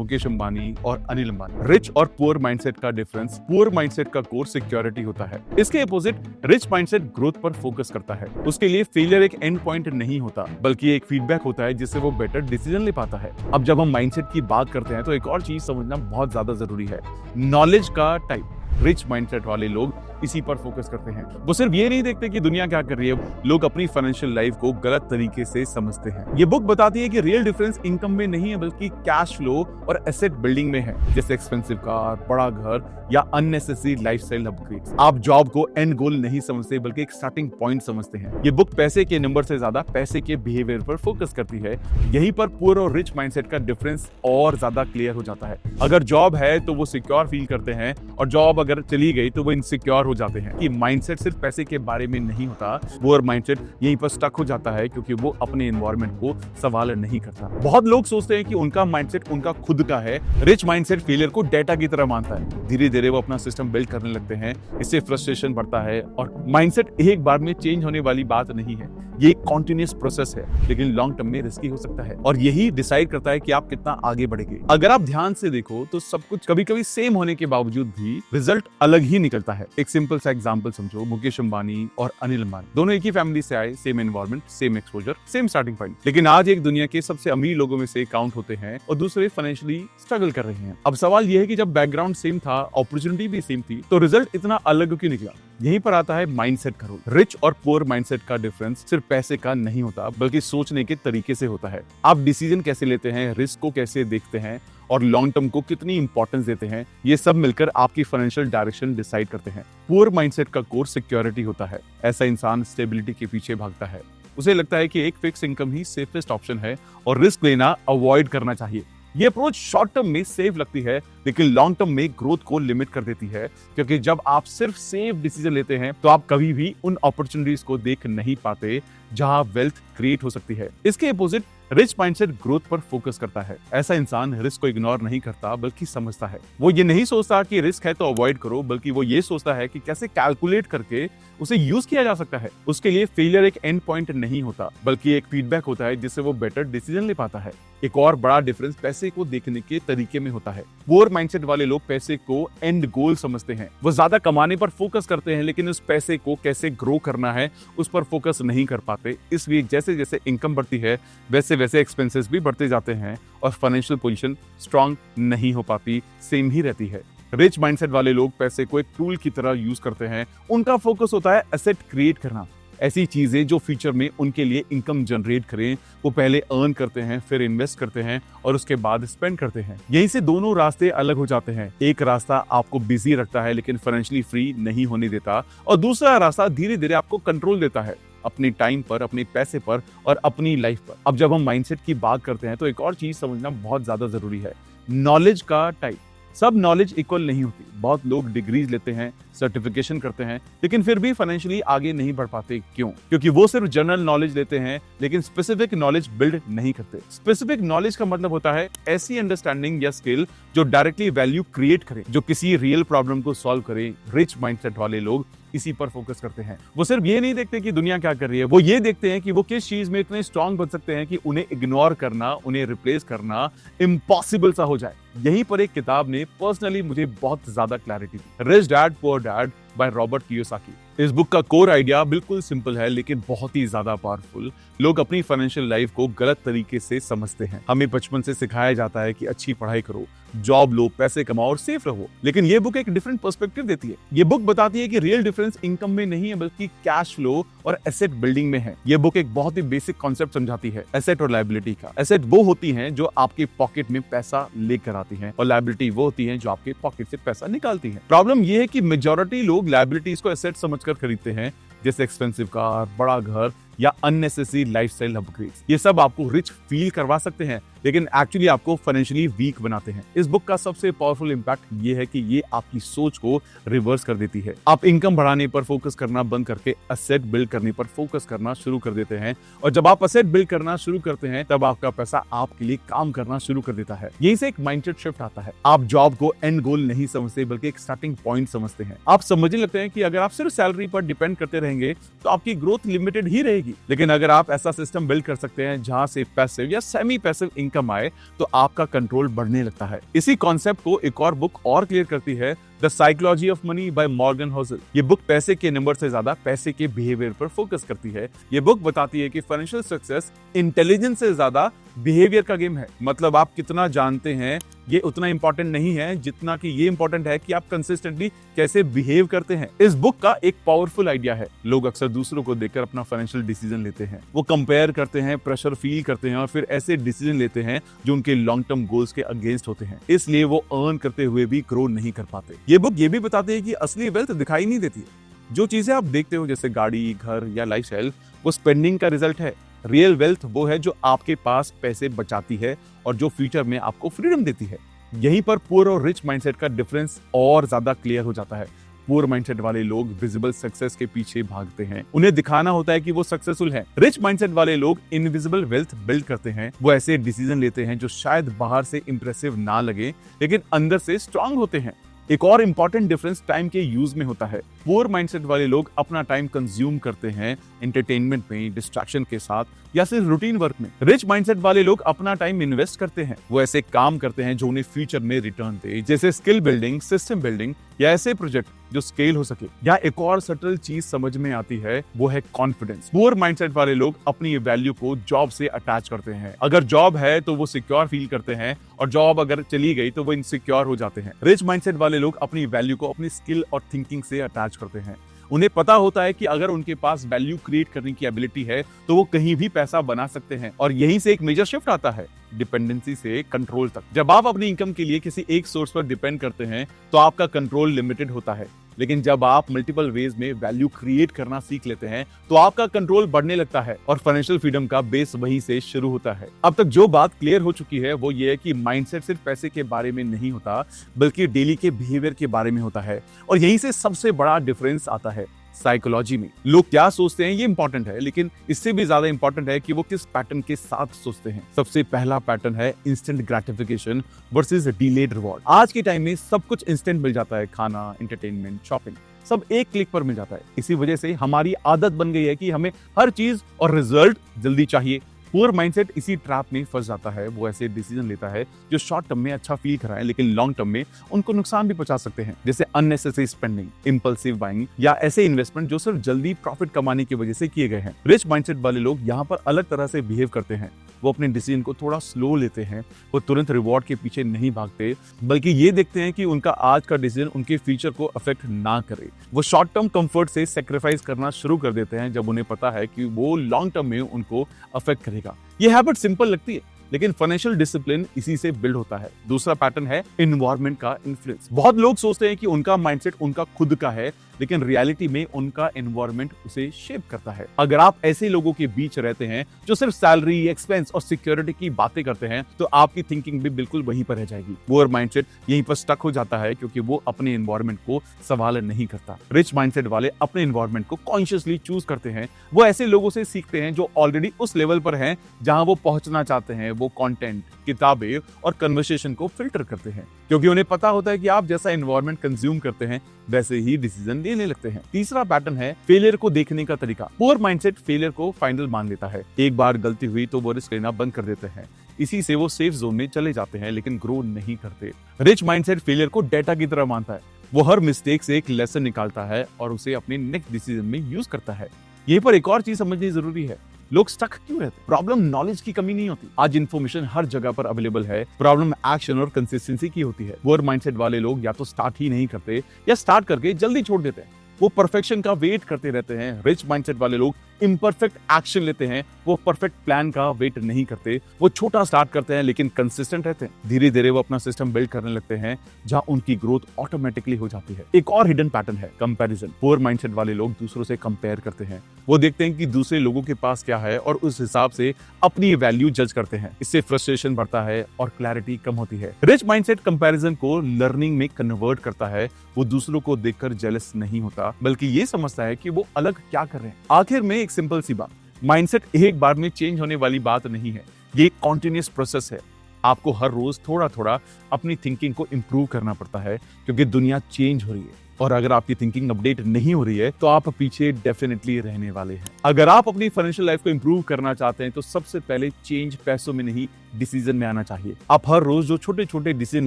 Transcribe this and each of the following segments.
मुकेश अंबानी और अनिल अंबानी। रिच और poor mindset का डिफरेंस, पुअर माइंडसेट का कोर सिक्योरिटी होता है। इसके अपोजिट रिच माइंडसेट ग्रोथ पर फोकस करता है। उसके लिए फेलियर एक एंड पॉइंट नहीं होता, बल्कि एक फीडबैक होता है जिससे वो बेटर डिसीजन ले पाता है। अब जब हम माइंडसेट की बात करते हैं तो एक और चीज समझना बहुत ज्यादा जरूरी है, नॉलेज का टाइप। रिच माइंडसेट वाले लोग इसी पर फोकस करते हैं। वो सिर्फ ये नहीं देखते कि दुनिया क्या कर रही है, लोग अपनी फाइनेंशियल लाइफ को गलत तरीके से समझते हैं। ये बुक बताती है कि रियल डिफरेंस इनकम में नहीं है, बल्कि कैश फ्लो और एसेट बिल्डिंग में है। जैसे एक्सपेंसिव कार, बड़ा घर या अननेसेसरी लाइफस्टाइल अपग्रेड्स। आप जॉब को एंड गोल नहीं समझते, बल्कि एक स्टार्टिंग पॉइंट समझते हैं। ये बुक पैसे के नंबर से ज्यादा पैसे के बिहेवियर पर फोकस करती है। यहीं पर पुअर और रिच माइंडसेट का डिफरेंस और ज्यादा क्लियर हो जाता है। अगर जॉब है तो वो सिक्योर फील करते हैं, और जॉब अगर चली गई तो वो इनसिक्योर हो जाते हैं। कि माइंडसेट सिर्फ पैसे के बारे में नहीं होता, वो और माइंडसेट यहीं पर स्टक हो जाता है, क्योंकि वो अपने एनवायरनमेंट को सवाल नहीं करता। बहुत लोग सोचते हैं कि उनका माइंडसेट उनका खुद का है। रिच माइंडसेट फेलियर को डेटा की तरह मानता है। धीरे धीरे वो अपना सिस्टम बिल्ड करने लगते हैं, इससे फ्रस्ट्रेशन बढ़ता है। और माइंडसेट एक बार में चेंज होने वाली बात नहीं है, ये एक कॉन्टिन्यूअस प्रोसेस है, लेकिन लॉन्ग टर्म में रिस्की हो सकता है। और यही डिसाइड करता है कि आप कितना आगे बढ़ेंगे। अगर आप ध्यान से देखो तो सब कुछ कभी कभी सेम होने के बावजूद भी रिजल्ट अलग ही निकलता है। एक सिंपल सा एग्जांपल समझो, मुकेश अंबानी और अनिल अंबानी दोनों एक ही फैमिली से आए, same environment, same exposure, same starting point, लेकिन आज एक दुनिया के सबसे अमीर लोगों में से काउंट होते हैं और दूसरे फाइनेंशियली स्ट्रगल कर रहे हैं। अब सवाल यह है कि जब बैकग्राउंड सेम था, अपॉर्चुनिटी भी सेम थी, तो रिजल्ट इतना अलग क्यों निकला? यहीं पर आता है माइंडसेट का रोल। रिच और पुअर माइंडसेट का डिफरेंस सिर्फ पैसे का नहीं होता, बल्कि सोचने के तरीके से होता है। आप डिसीजन कैसे लेते हैं, रिस्क को कैसे देखते हैं और लॉन्ग टर्म को कितनी इंपॉर्टेंस देते हैं, ये सब मिलकर आपकी फाइनेंशियल डायरेक्शन डिसाइड करते हैं। पुअर माइंडसेट का कोर सिक्योरिटी होता है। ऐसा इंसान स्टेबिलिटी के पीछे भागता है। उसे लगता है कि एक फिक्स इनकम ही सेफेस्ट ऑप्शन है और रिस्क लेना अवॉइड करना चाहिए। ये अप्रोच शॉर्ट टर्म में सेफ लगती है, लेकिन लॉन्ग टर्म में ग्रोथ को लिमिट कर देती है, क्योंकि जब आप सिर्फ सेफ डिसीजन लेते हैं तो आप कभी भी उन अपॉर्चुनिटीज को देख नहीं पाते जहां वेल्थ क्रिएट हो सकती है। इसके अपोजिट रिच माइंडसेट ग्रोथ पर फोकस करता है। ऐसा इंसान रिस्क को इग्नोर नहीं करता, बल्कि समझता है। वो ये नहीं सोचता कि रिस्क है तो अवॉइड करो, बल्कि वो ये सोचता है कि कैसे कैलकुलेट करके उसे यूज किया जा सकता है। उसके लिए फेलियर एक एंड पॉइंट नहीं होता, बल्कि एक फीडबैक होता है जिससे वो बेटर डिसीजन ले पाता है। एक और बड़ा डिफरेंस पैसे को देखने के तरीके में होता है। पुअर माइंडसेट वाले लोग पैसे को एंड गोल समझते हैं। वो ज्यादा कमाने पर फोकस करते हैं, लेकिन उस पैसे को कैसे ग्रो करना है उस पर फोकस नहीं कर पाते। इसलिए जैसे जैसे इनकम बढ़ती है, वैसे वैसे एक्सपेंसेस भी बढ़ते जाते हैं और फाइनेंशियल पोजीशन स्ट्रांग नहीं हो पाती, सेम ही रहती है। रिच माइंडसेट वाले लोग पैसे को एक टूल की तरह यूज करते हैं। उनका फोकस होता है एसेट क्रिएट करना, ऐसी चीजें जो फ्यूचर में उनके लिए इनकम जनरेट करें। वो पहले अर्न करते हैं, फिर इन्वेस्ट करते हैं और उसके बाद स्पेंड करते हैं। यहीं से दोनों रास्ते अलग हो जाते हैं। एक रास्ता आपको बिजी रखता है लेकिन फाइनेंशियली फ्री नहीं होने देता, और दूसरा रास्ता धीरे धीरे आपको कंट्रोल देता है अपने टाइम पर, अपने पैसे पर और अपनी लाइफ पर। अब जब हम माइंडसेट की बात करते हैं तो एक और चीज समझना बहुत ज्यादा जरूरी है, नॉलेज का टाइप। सब नॉलेज इक्वल नहीं होती। बहुत लोग डिग्रीज लेते हैं, सर्टिफिकेशन करते हैं, लेकिन फिर भी फाइनेंशियली आगे नहीं बढ़ पाते। क्यों? क्योंकि वो सिर्फ जनरल नॉलेज लेते हैं, लेकिन स्पेसिफिक नॉलेज बिल्ड नहीं करते। स्पेसिफिक नॉलेज का मतलब होता है ऐसी अंडरस्टैंडिंग या स्किल जो डायरेक्टली वैल्यू क्रिएट करे, जो किसी रियल प्रॉब्लम को सॉल्व करे। रिच माइंडसेट वाले लोग इसी पर फोकस करते हैं। वो सिर्फ ये नहीं देखते कि दुनिया क्या कर रही है, वो ये देखते हैं कि वो किस चीज में इतने स्ट्रांग बन सकते हैं कि उन्हें इग्नोर करना, उन्हें रिप्लेस करना इम्पॉसिबल सा हो जाए। यहीं पर एक किताब ने पर्सनली मुझे बहुत ज्यादा clarity the, rich dad poor dad by Robert Kiyosaki. इस बुक का कोर आइडिया बिल्कुल सिंपल है, लेकिन बहुत ही ज्यादा पावरफुल। लोग अपनी फाइनेंशियल लाइफ को गलत तरीके से समझते हैं। हमें बचपन से सिखाया जाता है कि अच्छी पढ़ाई करो, जॉब लो, पैसे कमाओ और सेफ रहो, लेकिन ये बुक एक डिफरेंट पर्सपेक्टिव देती है। ये बुक बताती है कि रियल डिफरेंस इनकम में नहीं है, बल्कि कैश फ्लो और एसेट बिल्डिंग में है। ये बुक एक बहुत ही बेसिक कॉन्सेप्ट समझाती है एसेट और लायबिलिटी का। एसेट वो होती हैं जो आपके पॉकेट में पैसा लेकर आती हैं, और लायबिलिटी वो होती हैं जो आपके पॉकेट से पैसा निकालती हैं। प्रॉब्लम ये है कि मेजॉरिटी लोग लायबिलिटीज को एसेट समझकर खरीदते हैं, जैसे एक्सपेंसिव कार, बड़ा घर या अननेसेसरी लाइफस्टाइल अपग्रेड्स। ये सब आपको रिच फील करवा सकते हैं, लेकिन एक्चुअली आपको फाइनेंशियली वीक बनाते हैं। इस बुक का सबसे पावरफुल इंपैक्ट ये है कि ये आपकी सोच को रिवर्स कर देती है। आप इनकम बढ़ाने पर फोकस करना बंद करके एसेट बिल्ड करने पर फोकस करना शुरू कर देते हैं, और जब आप एसेट बिल्ड करना शुरू करते हैं तब आपका पैसा आपके लिए काम करना शुरू कर देता है। यहीं से एक माइंडसेट शिफ्ट आता है। आप जॉब को एंड गोल नहीं समझते, बल्कि एक स्टार्टिंग पॉइंट समझते हैं। आप समझने लगते हैं कि अगर आप सिर्फ सैलरी पर डिपेंड करते रहेंगे तो आपकी ग्रोथ लिमिटेड ही रहेगी, लेकिन अगर आप ऐसा सिस्टम बिल्ड कर सकते हैं जहां से पैसिव या सेमी पैसिव इनकम आए तो आपका कंट्रोल बढ़ने लगता है। इसी कॉन्सेप्ट को एक और बुक और क्लियर करती है, the psychology of money by Morgan Housel. ये बुक पैसे के नंबर से ज्यादा पैसे के बिहेवियर पर फोकस करती है। ये बुक बताती है कि फाइनेंशियल सक्सेस इंटेलिजेंस से ज्यादा बिहेवियर का गेम है। मतलब आप कितना जानते हैं ये उतना इंपॉर्टेंट नहीं है जितना कि ये इंपॉर्टेंट है कि आप कंसिस्टेंटली कैसे बिहेव करते हैं। इस बुक का एक पावरफुल आइडिया है, लोग अक्सर दूसरों को देखकर अपना फाइनेंशियल डिसीजन लेते हैं। वो कंपेयर करते हैं, प्रेशर फील करते हैं और फिर ऐसे डिसीजन लेते हैं जो उनके लॉन्ग टर्म गोल्स के अगेंस्ट होते हैं। इसलिए वो अर्न करते हुए भी ग्रो नहीं कर पाते। ये बुक ये भी बताती है कि असली वेल्थ दिखाई नहीं देती है। जो चीजें आप देखते हो जैसे गाड़ी, घर या लाइफस्टाइल, वो स्पेंडिंग का रिजल्ट है। रियल वेल्थ वो है जो आपके पास पैसे बचाती है और जो फ्यूचर में आपको फ्रीडम देती है। यहीं पर पुअर और रिच माइंडसेट का डिफरेंस और ज्यादा क्लियर हो जाता है। पुअर माइंडसेट वाले लोग विजिबल सक्सेस के पीछे भागते हैं, उन्हें दिखाना होता है कि वो सक्सेसफुल हैं। रिच माइंडसेट वाले लोग इनविजिबल वेल्थ बिल्ड करते हैं। वो ऐसे डिसीजन लेते हैं जो शायद बाहर से इंप्रेसिव ना लगे लेकिन अंदर से स्ट्रांग होते हैं। एक और इंपॉर्टेंट डिफरेंस टाइम के यूज में होता है। पुअर माइंडसेट वाले लोग अपना टाइम कंज्यूम करते हैं एंटरटेनमेंट में, डिस्ट्रैक्शन के साथ या सिर्फ रूटीन वर्क में। रिच माइंडसेट वाले लोग अपना टाइम इन्वेस्ट करते हैं। वो ऐसे काम करते हैं जो उन्हें फ्यूचर में रिटर्न दे, जैसे स्किल बिल्डिंग, सिस्टम बिल्डिंग या ऐसे प्रोजेक्ट जो स्केल हो सके। या एक और सटल चीज समझ में आती है, वो है कॉन्फिडेंस। पुअर माइंडसेट वाले लोग अपनी वैल्यू को जॉब से अटैच करते हैं। अगर जॉब है तो वो सिक्योर फील करते हैं और जॉब अगर चली गई तो वो इनसिक्योर हो जाते हैं। रिच माइंडसेट वाले लोग अपनी वैल्यू को अपनी स्किल और थिंकिंग से अटैच करते हैं। उन्हें पता होता है कि अगर उनके पास वैल्यू क्रिएट करने की एबिलिटी है तो वो कहीं भी पैसा बना सकते हैं। और यहीं से एक मेजर शिफ्ट आता है, डिपेंडेंसी से कंट्रोल तक। जब आप अपनी इनकम के लिए किसी एक सोर्स पर डिपेंड करते हैं तो आपका कंट्रोल लिमिटेड होता है, लेकिन जब आप मल्टीपल वेज में वैल्यू क्रिएट करना सीख लेते हैं तो आपका कंट्रोल बढ़ने लगता है और फाइनेंशियल फ्रीडम का बेस वहीं से शुरू होता है। अब तक जो बात क्लियर हो चुकी है वो ये है कि माइंडसेट सिर्फ पैसे के बारे में नहीं होता बल्कि डेली के बिहेवियर के बारे में होता है। और यहीं से सबसे बड़ा डिफरेंस आता है साइकोलॉजी में। लोग क्या सोचते हैं ये इंपॉर्टेंट है, लेकिन इससे भी ज्यादा इंपॉर्टेंट है कि वो किस पैटर्न के साथ सोचते हैं। सबसे पहला पैटर्न है instant gratification versus delayed reward. आज के टाइम में सब कुछ इंस्टेंट मिल जाता है, खाना, एंटरटेनमेंट, शॉपिंग, सब एक क्लिक पर मिल जाता है। इसी वजह से हमारी आदत बन गई है कि हमें हर चीज और रिजल्ट जल्दी चाहिए। पुअर माइंडसेट इसी ट्रैप में फंस जाता है। वो ऐसे डिसीजन लेता है जो शॉर्ट टर्म में अच्छा फील कराए लेकिन लॉन्ग टर्म में उनको नुकसान भी पहुंचा सकते हैं, जैसे अननेसेसरी स्पेंडिंग, इंपल्सिव बाइंग या ऐसे इन्वेस्टमेंट जो सिर्फ जल्दी प्रॉफिट कमाने की वजह से किए गए हैं। रिच माइंडसेट वाले लोग यहाँ पर अलग तरह से बिहेव करते हैं। वो अपने डिसीजन को थोड़ा स्लो लेते हैं। वो तुरंत रिवॉर्ड के पीछे नहीं भागते बल्कि ये देखते हैं कि उनका आज का डिसीजन उनके फ्यूचर को अफेक्ट ना करे। वो शॉर्ट टर्म कंफर्ट से सैक्रिफाइस करना शुरू कर देते हैं जब उन्हें पता है कि वो लॉन्ग टर्म में उनको अफेक्ट करेगा। ये हैबिट सिंपल लगती है लेकिन फाइनेंशियल डिसिप्लिन इसी से बिल्ड होता है। दूसरा पैटर्न है एनवायरनमेंट का इन्फ्लुएंस। बहुत लोग सोचते हैं कि उनका माइंडसेट उनका खुद का है लेकिन रियलिटी में उनका एनवायरनमेंट उसे शेप करता है। अगर आप ऐसे लोगों के बीच रहते हैं जो सिर्फ सैलरी, एक्सपेंस और सिक्योरिटी की बातें करते हैं तो आपकी थिंकिंग भी बिल्कुल वहीं पर रह जाएगी। पुअर माइंडसेट यहीं पर स्टक हो जाता है क्योंकि वो अपने एनवायरनमेंट को सवाल नहीं करता। रिच माइंडसेट वाले अपने एनवायरनमेंट को कॉन्शियसली चूज करते हैं। वो ऐसे लोगों से सीखते हैं जो ऑलरेडी उस लेवल पर हैं जहां वो पहुंचना चाहते हैं। वो कंटेंट, किताबें और कन्वर्सेशन को फिल्टर करते हैं क्योंकि उन्हें पता होता है कि आप जैसा एनवायरनमेंट कंज्यूम करते हैं वैसे ही डिसीजन लेने लगते हैं। तीसरा पैटर्न है फेलियर को देखने का तरीका। पुअर माइंडसेट फेलियर को फाइनल मान लेता है। एक बार गलती हुई तो वो रिस्क लेना बंद कर देते हैं। इसी से वो सेफ जोन में चले जाते हैं लेकिन ग्रो नहीं करते। रिच माइंडसेट फेलियर को डेटा की तरह मानता है। वो हर मिस्टेक से एक लेसन निकालता है और उसे अपने नेक्स्ट डिसीजन में यूज करता है। यहीं पर एक और चीज समझनी जरूरी है, लोग स्टक क्यों रहते हैं? प्रॉब्लम नॉलेज की कमी नहीं होती। आज इन्फॉर्मेशन हर जगह पर अवेलेबल है। प्रॉब्लम एक्शन और कंसिस्टेंसी की होती है। पुअर माइंडसेट वाले लोग या तो स्टार्ट ही नहीं करते या स्टार्ट करके जल्दी छोड़ देते हैं। वो परफेक्शन का वेट करते रहते हैं। रिच माइंडसेट वाले लोग इम्परफेक्ट एक्शन लेते हैं। वो परफेक्ट प्लान का वेट नहीं करते। वो छोटा स्टार्ट करते हैं लेकिन कंसिस्टेंट रहते हैं। धीरे धीरे वो अपना सिस्टम बिल्ड करने लगते हैं जहां उनकी ग्रोथ ऑटोमेटिकली हो जाती है। एक और हिडन पैटर्न है कंपैरिजन। पुअर माइंडसेट वाले लोग दूसरों से कंपेयर करते हैं। वो देखते हैं कि दूसरे लोगों के पास क्या है और उस हिसाब से अपनी वैल्यू जज करते हैं। इससे फ्रस्ट्रेशन बढ़ता है और क्लैरिटी कम होती है। रिच माइंडसेट कंपैरिजन को लर्निंग में कन्वर्ट करता है। वो दूसरों को देखकर जेलस नहीं होता बल्कि ये समझता है कि वो अलग क्या कर रहे हैं। आखिर में एक सिंपल सी बात, माइंडसेट एक बार में चेंज होने वाली बात नहीं है। ये एक कॉन्टिन्यूअस प्रोसेस है। आपको हर रोज थोड़ा थोड़ा अपनी थिंकिंग को इंप्रूव करना पड़ता है क्योंकि दुनिया चेंज हो रही है और अगर आपकी थिंकिंग अपडेट नहीं हो रही है तो आप पीछे डेफिनेटली रहने वाले हैं। अगर आप अपनी फाइनेंशियल लाइफ को इंप्रूव करना चाहते हैं तो सबसे पहले चेंज पैसों में नहीं, डिसीजन में आना चाहिए। आप हर रोज जो छोटे छोटे डिसीजन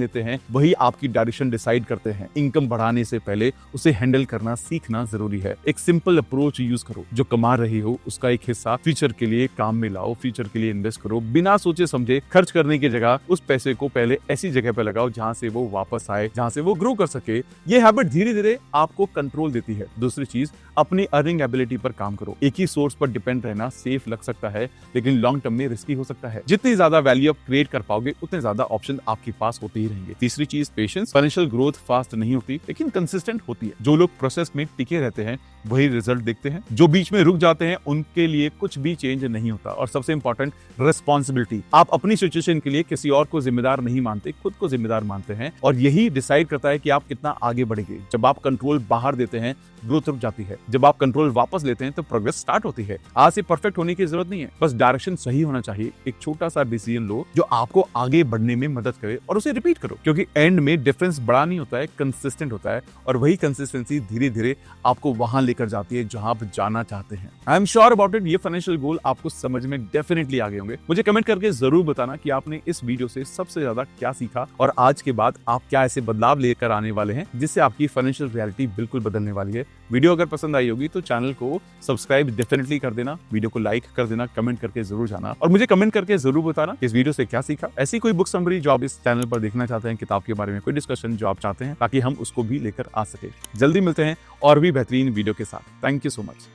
लेते हैं वही आपकी डायरेक्शन डिसाइड करते हैं। इनकम बढ़ाने से पहले उसे हैंडल करना सीखना जरूरी है। एक सिंपल अप्रोच यूज करो, जो कमा रही हो उसका एक हिस्सा फ्यूचर के लिए काम में लाओ, फ्यूचर के लिए इन्वेस्ट करो। बिना सोचे समझे खर्च करने की जगह उस पैसे को पहले ऐसी जगह पे लगाओ जहां से वो वापस आए, जहां से वो ग्रो कर सके। ये हैबिट धीरे धीरे आपको कंट्रोल देती है। दूसरी चीज, अपनी अर्निंग एबिलिटी पर काम करो। एक ही सोर्स पर डिपेंड रहना सेफ लग सकता है लेकिन लॉन्ग टर्म में रिस्की हो सकता है। जितनी ज्यादा वैल्यू आप क्रिएट कर पाओगे उतने ज्यादा ऑप्शन आपके पास होते ही रहेंगे। तीसरी चीज, पेशेंस। फाइनेंशियल ग्रोथ फास्ट नहीं होती लेकिन कंसिस्टेंट होती है। जो लोग प्रोसेस में टिके रहते हैं वही रिजल्ट देखते हैं। जो बीच में रुक जाते हैं उनके लिए कुछ भी चेंज नहीं होता। और सबसे इंपॉर्टेंट, रिस्पॉन्सिबिलिटी। आप अपनी सिचुएशन के लिए किसी और को जिम्मेदार नहीं मानते, खुद को जिम्मेदार मानते हैं और यही डिसाइड करता है कि आप कितना आगे बढ़ेंगे। जब आप कंट्रोल बाहर देते हैं ग्रोथ रुक जाती है, जब आप कंट्रोल वापस लेते हैं तो प्रोग्रेस स्टार्ट होती है। आज से परफेक्ट होने की जरूरत नहीं है, बस डायरेक्शन सही होना चाहिए। एक छोटा सा डिसीजन लो जो आपको आगे बढ़ने में मदद करे और उसे रिपीट करो, क्योंकि एंड में डिफरेंस बड़ा नहीं होता है, कंसिस्टेंट होता है। और वही कंसिस्टेंसी धीरे धीरे आपको वहां लेकर जाती है जहां आप जाना चाहते हैं। I am sure about it, ये फाइनेंशियल गोल आपको समझ में डेफिनेटली आ गए होंगे। मुझे कमेंट करके जरूर बताना कि आपने इस वीडियो से सबसे ज्यादा क्या सीखा और आज के बाद आप क्या ऐसे बदलाव लेकर आने वाले हैं जिससे आपकी फाइनेंशियल रियलिटी बिल्कुल बदलने वाली है। वीडियो अगर पसंद आई होगी तो चैनल को सब्सक्राइब डेफिनेटली कर देना, वीडियो को लाइक कर देना, कमेंट करके जरूर जाना और मुझे कमेंट करके जरूर बताना इस वीडियो से क्या सीखा। ऐसी कोई बुक समरी जो आप इस चैनल पर देखना चाहते हैं, किताब के बारे में कोई डिस्कशन जो आप चाहते हैं, ताकि हम उसको भी लेकर आ सके। जल्दी मिलते हैं और भी बेहतरीन वीडियो के साथ। Thank you so much.